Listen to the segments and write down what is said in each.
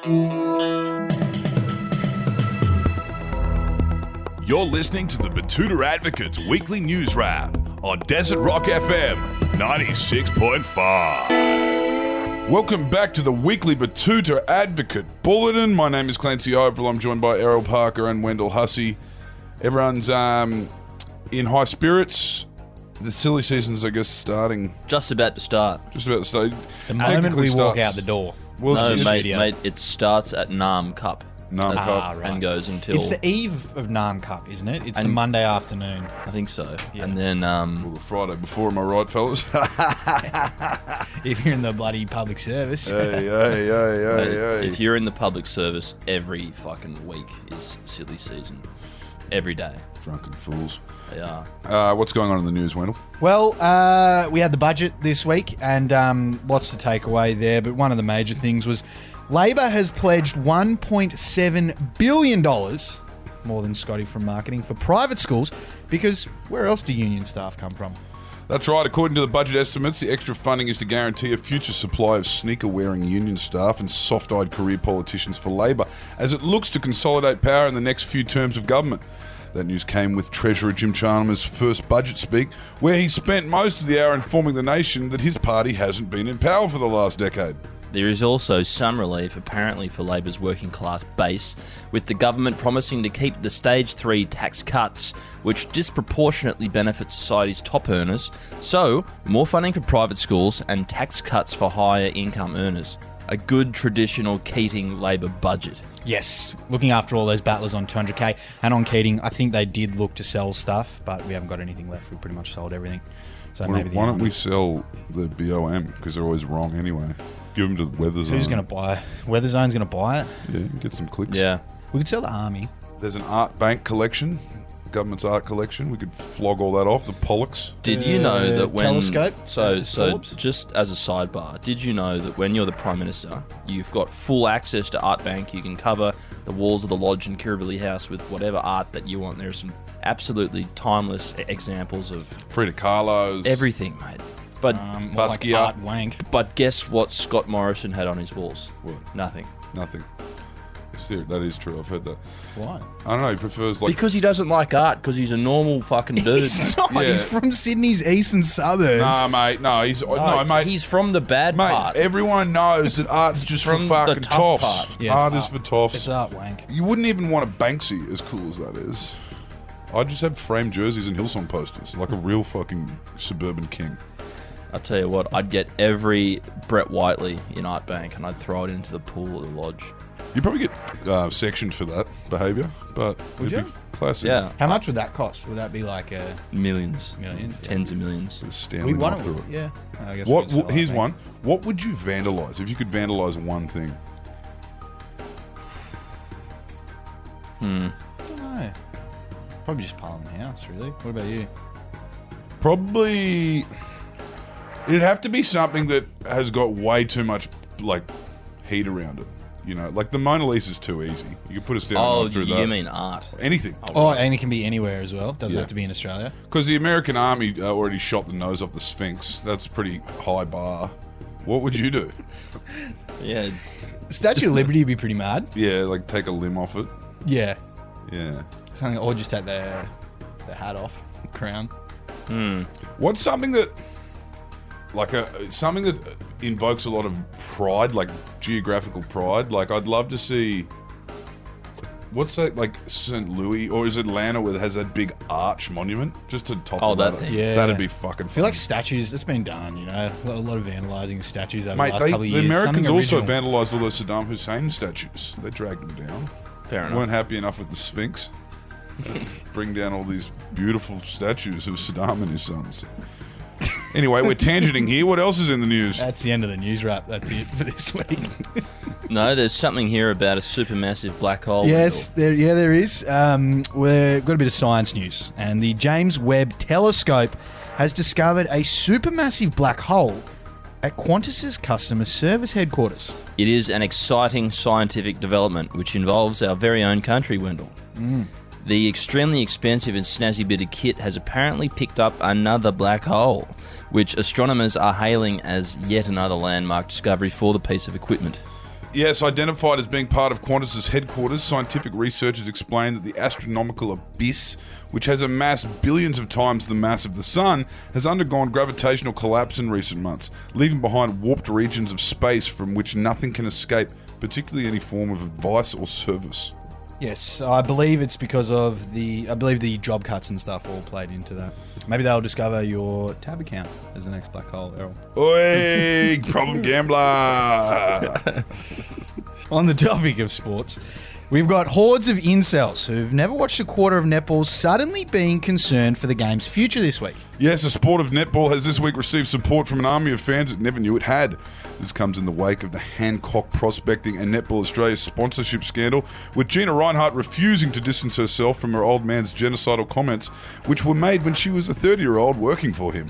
You're listening to the Betoota Advocate's weekly news wrap on Desert Rock FM 96.5. Welcome back to the weekly Betoota Advocate Bulletin. My name is Clancy Overell. I'm joined by Errol Parker and Wendell Hussey. Everyone's in high spirits. The silly season's, I guess, starting. Just about to start. The moment we walk out the door. Well, no, mate, it starts at Nam Cup. Right. And goes until... It's the eve of Nam Cup, isn't it? It's the Monday afternoon. I think so. Yeah. And then... well, the Friday before, am I right, fellas? If you're in the bloody public service. Hey. If you're in the public service, every fucking week is silly season. Every day. Drunken fools. They are. What's going on in the news, Wendell? Well, we had the budget this week and lots to take away there, but one of the major things was Labor has pledged $1.7 billion, more than Scotty from marketing, for private schools, because where else do union staff come from? That's right. According to the budget estimates, the extra funding is to guarantee a future supply of sneaker-wearing union staff and soft-eyed career politicians for Labor, as it looks to consolidate power in the next few terms of government. That news came with Treasurer Jim Chalmers' first budget speak, where he spent most of the hour informing the nation that his party hasn't been in power for the last decade. There is also some relief, apparently, for Labor's working class base, with the government promising to keep the Stage 3 tax cuts, which disproportionately benefit society's top earners. So, more funding for private schools and tax cuts for higher income earners. A good traditional Keating Labor budget. Yes, looking after all those battlers on 200k. And on Keating, I think they did look to sell stuff, but we haven't got anything left. We pretty much sold everything. So Why don't we sell the BOM? Because they're always wrong anyway. Give them to Weather Zone. Who's going to buy it? Weather Zone's going to buy it? Yeah, you can get some clicks. Yeah. We could sell the army. There's an art bank collection, the government's art collection. We could flog all that off, the Pollocks. Did you know that when... Telescope? So just as a sidebar, did you know that when you're the Prime Minister, you've got full access to Art Bank? You can cover the walls of the Lodge and Kirribilli House with whatever art that you want. There are some absolutely timeless examples of... Frida Kahlo's. Everything, mate. But Basquiat. Like art wank. But guess what Scott Morrison had on his walls? What? Nothing. That is true. I've heard that. Why? I don't know. He prefers like... Because he doesn't like art, because he's a normal fucking dude. He's not. Yeah. He's from Sydney's eastern suburbs. Nah, mate. No, mate. He's from the bad Mate, part. everyone knows that art's just for From fucking the tough toffs. part. Yeah, Art is for toffs. It's art wank. You wouldn't even want a Banksy, as cool as that is. I'd just have framed jerseys and Hillsong posters, like a real fucking suburban king. I'll tell you what, I'd get every Brett Whiteley in Art Bank and I'd throw it into the pool at the Lodge. You'd probably get sectioned for that behaviour, but Would it'd you? be classic. Yeah. How much would that cost? Would that be like Millions. millions? Tens of millions. Just Stanley off through it. Yeah. I guess What? we could sell Here's Art one. Bank. What would you vandalise if you could vandalise one thing? I don't know. Probably just Parliament House, really. What about you? Probably. It'd have to be something that has got way too much like heat around it. You know, like the Mona Lisa's too easy. You could put a Stanley through that. You mean art? Anything. Oh, and it can be anywhere as well. Doesn't have to be in Australia. Because the American Army already shot the nose off the Sphinx. That's a pretty high bar. What would you do? Yeah. Statue of Liberty would be pretty mad. Yeah, like take a limb off it. Yeah. Yeah. Something, or just take the hat off, crown. What's something that, like something that invokes a lot of pride, like geographical pride? Like I'd love to see. What's that, like St. Louis, or is it Atlanta where it has that big arch monument just to top of that thing. Yeah. That'd be fucking I feel fun. like statues, it's been done, you know. A lot of vandalising statues over Mate, the last couple of the years. Americans Something also original. vandalised all those Saddam Hussein statues. They dragged them down. Fair enough. Weren't happy enough with the Sphinx. Bring down all these beautiful statues of Saddam and his sons. Anyway, we're tangenting here. What else is in the news? That's the end of the news wrap. That's it for this week. No, there's something here about a supermassive black hole. Yes, there is. We've got a bit of science news. And the James Webb Telescope has discovered a supermassive black hole at Qantas's customer service headquarters. It is an exciting scientific development which involves our very own country, Wendell. The extremely expensive and snazzy bit of kit has apparently picked up another black hole, which astronomers are hailing as yet another landmark discovery for the piece of equipment. Yes, identified as being part of Qantas's headquarters, scientific researchers explain that the astronomical abyss, which has a mass billions of times the mass of the Sun, has undergone gravitational collapse in recent months, leaving behind warped regions of space from which nothing can escape, particularly any form of advice or service. Yes, I believe it's because of the job cuts and stuff all played into that. Maybe they'll discover your tab account as the next black hole, Errol. Oi, problem gambler! On the topic of sports, we've got hordes of incels who've never watched a quarter of netball suddenly being concerned for the game's future this week. Yes, the sport of netball has this week received support from an army of fans it never knew it had. This comes in the wake of the Hancock Prospecting and Netball Australia sponsorship scandal, with Gina Reinhart refusing to distance herself from her old man's genocidal comments, which were made when she was a 30-year-old working for him.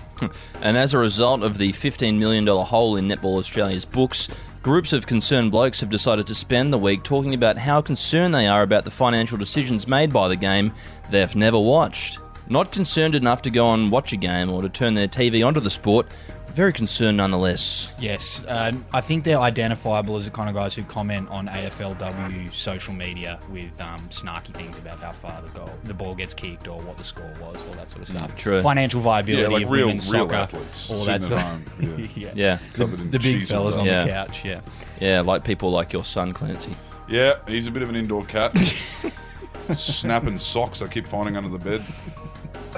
And as a result of the $15 million hole in Netball Australia's books, groups of concerned blokes have decided to spend the week talking about how concerned they are about the financial decisions made by the game they've never watched. Not concerned enough to go and watch a game or to turn their TV onto the sport, very concerned nonetheless. Yes, I think they're identifiable as the kind of guys who comment on AFLW social media with snarky things about how far the ball gets kicked or what the score was, all that sort of stuff. True. Financial viability Yeah, like of real women's soccer, athletes all that sitting sort at of home. Yeah. Yeah. Covered in the big cheese fellas and on butter. the couch, yeah. Yeah, like people like your son, Clancy. Yeah, he's a bit of an indoor cat. Snapping socks I keep finding under the bed.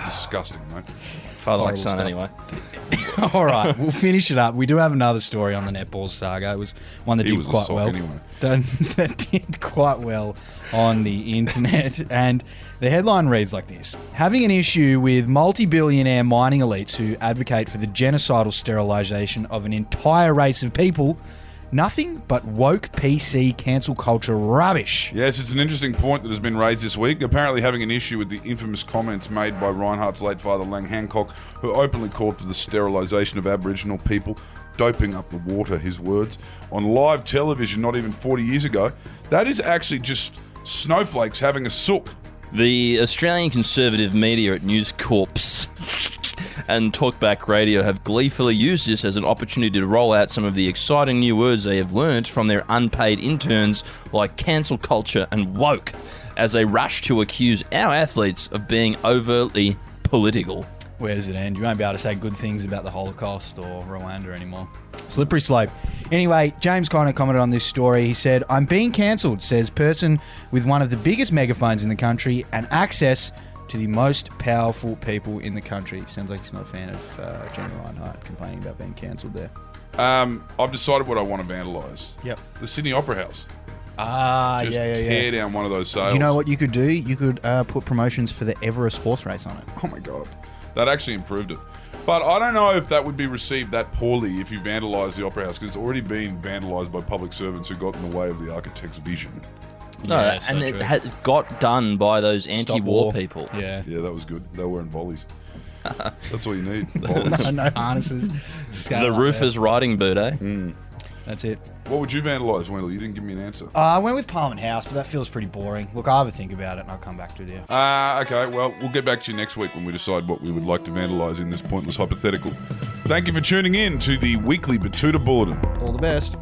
Disgusting, mate. Father like Horrible son, stuff. anyway. All right, we'll finish it up. We do have another story on the netball saga. It was one that He did was a quite sock well. anyway. That did quite well on the internet. And the headline reads like this: having an issue with multi-billionaire mining elites who advocate for the genocidal sterilisation of an entire race of people. Nothing but woke PC cancel culture rubbish. Yes, it's an interesting point that has been raised this week. Apparently having an issue with the infamous comments made by Reinhardt's late father, Lang Hancock, who openly called for the sterilisation of Aboriginal people, doping up the water, his words, on live television not even 40 years ago. That is actually just snowflakes having a sook. The Australian conservative media at News Corps and Talkback Radio have gleefully used this as an opportunity to roll out some of the exciting new words they have learnt from their unpaid interns like cancel culture and woke as they rush to accuse our athletes of being overtly political. Where does it end? You won't be able to say good things about the Holocaust or Rwanda anymore. Slippery slope. Anyway, James kind of commented on this story. He said, "I'm being cancelled," says person with one of the biggest megaphones in the country and access to the most powerful people in the country. Sounds like he's not a fan of Gina Reinhart complaining about being cancelled there. I've decided what I want to vandalise. Yep. The Sydney Opera House. Just Tear down one of those sails. You know what you could do? You could put promotions for the Everest horse race on it. Oh my God. That actually improved it. But I don't know if that would be received that poorly if you vandalise the Opera House, because it's already been vandalised by public servants who got in the way of the architect's vision. No, Yeah, and so it true. got done by those anti-war war. people. Yeah. Yeah, that was good. They were wearing volleys. That's all you need. Volleys. No harnesses. The roofer's riding boot, eh? That's it. What would you vandalise, Wendell? You didn't give me an answer. I went with Parliament House, but that feels pretty boring. Look, I'll have a think about it and I'll come back to it. Okay, well, we'll get back to you next week when we decide what we would like to vandalise in this pointless hypothetical. Thank you for tuning in to the weekly Betoota Bulletin. All the best.